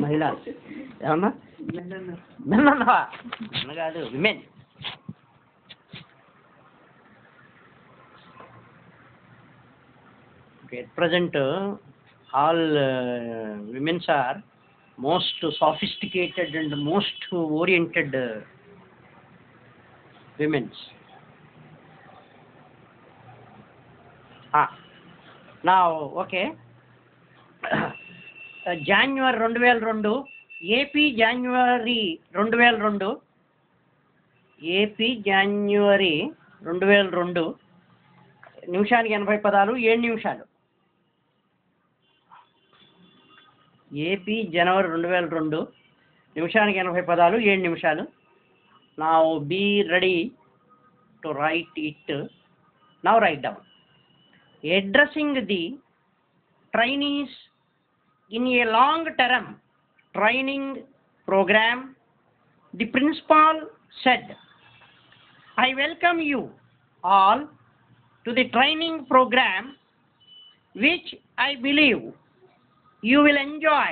మహిళ ఏమన్నా men అన్నవా men కాదు women. At present, all women are most sophisticated and most oriented women. Now, okay. January 2002, AP January 2002, AP January 2002, నిమిషానికి 80 పదాలు 7 నిమిషాలు. AP జనవరి 2002, నిమిషానికి 80 పదాలు 7 నిమిషాలు. Now be ready to write it. Now write down. Addressing the trainees in a long-term training program, the principal said, I welcome you all to the training program which I believe you will enjoy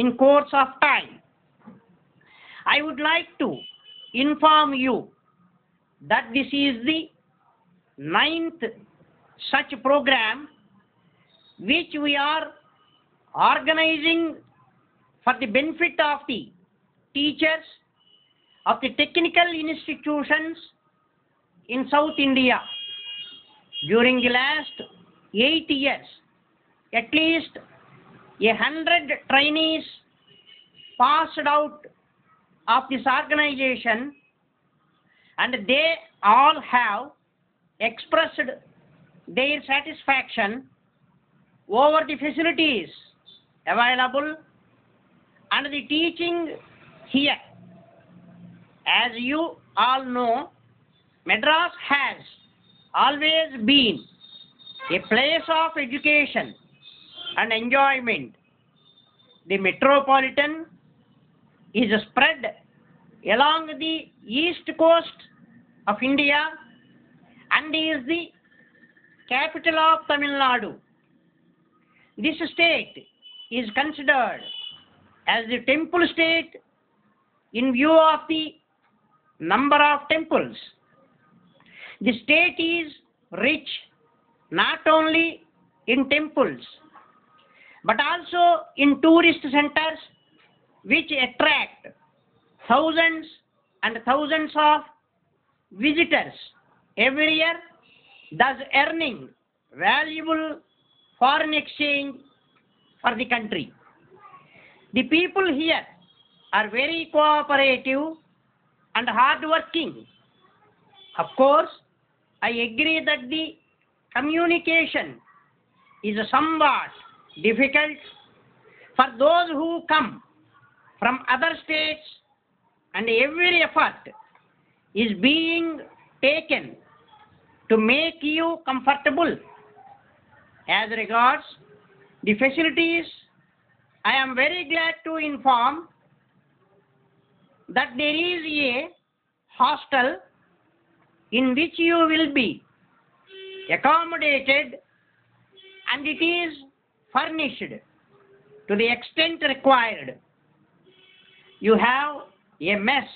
in course of time. I would like to inform you that this is the 9th such program which we are organizing for the benefit of the teachers of the technical institutions in South India. During the last 8 years, at least 100 trainees passed out of this organization, and they all have expressed their satisfaction over the facilities available and the teaching here. As you all know, Madras has always been a place of education and enjoyment. The metropolitan is spread along the east coast of India and is the capital of Tamil Nadu. This state is considered as the temple state in view of the number of temples. The state is rich not only in temples but also in tourist centers which attract thousands and thousands of visitors every year, thus earning valuable foreign exchange for the country. The people here are very cooperative and hardworking. Of course, I agree that the communication is somewhat difficult for those who come from other states, and every effort is being taken to make you comfortable. As regards the facilities, I am very glad to inform that there is a hostel in which you will be accommodated, and it is furnished to the extent required. You have a mess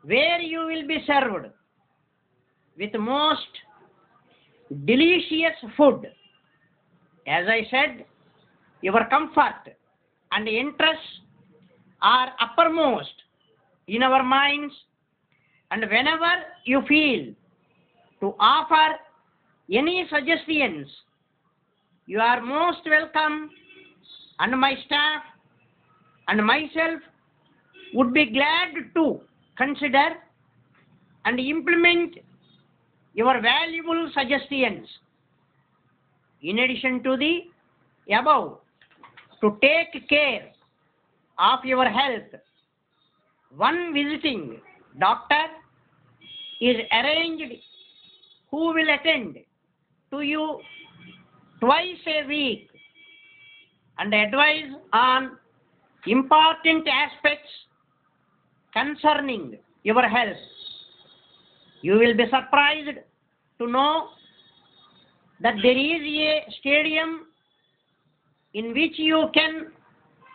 where you will be served with most delicious food. As I said, your comfort and interests are uppermost in our minds, and whenever you feel to offer any suggestions, you are most welcome, and my staff and myself would be glad to consider and implement your valuable suggestions. In addition to the above, to take care of your health, one visiting doctor is arranged who will attend to you twice a week and advise on important aspects concerning your health. You will be surprised to know that there is a stadium in which you can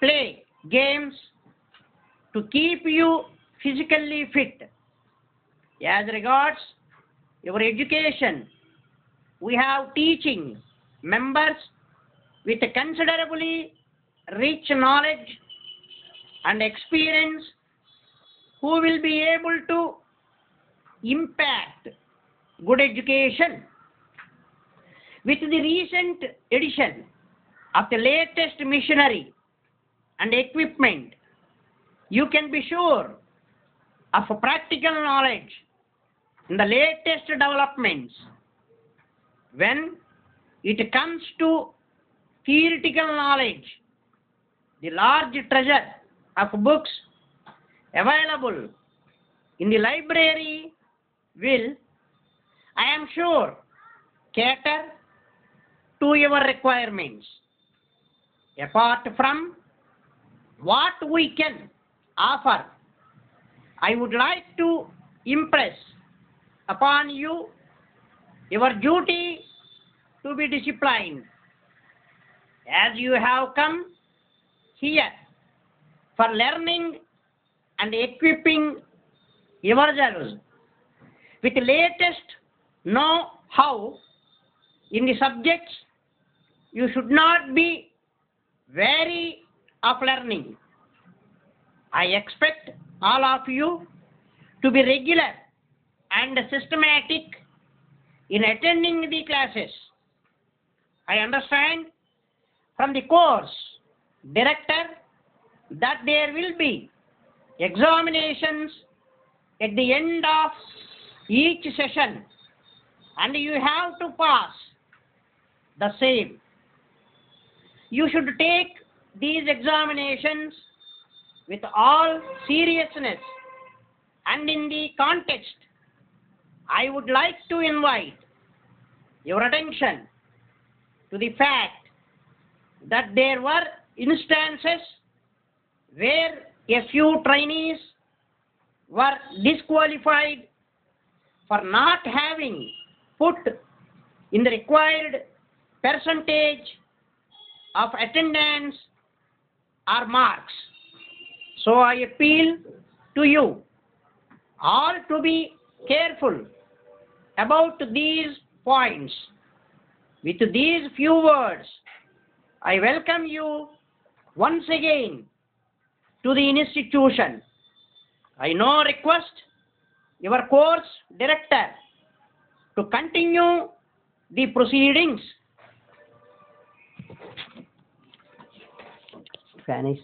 play games to keep you physically fit. As regards your education, we have teaching members with considerably rich knowledge and experience who will be able to impact good education. With the recent addition of the latest machinery and equipment, you can be sure of practical knowledge in the latest developments. When it comes to theoretical knowledge, the large treasure of books available in the library will, I am sure, cater to your requirements. Apart from what we can offer, I would like to impress upon you your duty to be disciplined, as you have come here for learning and equipping yourselves with the latest know-how in the subjects. You should not be weary of learning. I expect all of you to be regular and systematic in attending the classes. I understand from the course director that there will be examinations at the end of each session, and you have to pass the same. You should take these examinations with all seriousness, and in the context, I would like to invite your attention to the fact that there were instances where a few trainees were disqualified for not having put in the required percentage of attendance or marks. So I appeal to you all to be careful about these points. With these few words, I welcome you once again to the institution. I now request your course director to continue the proceedings. Finish,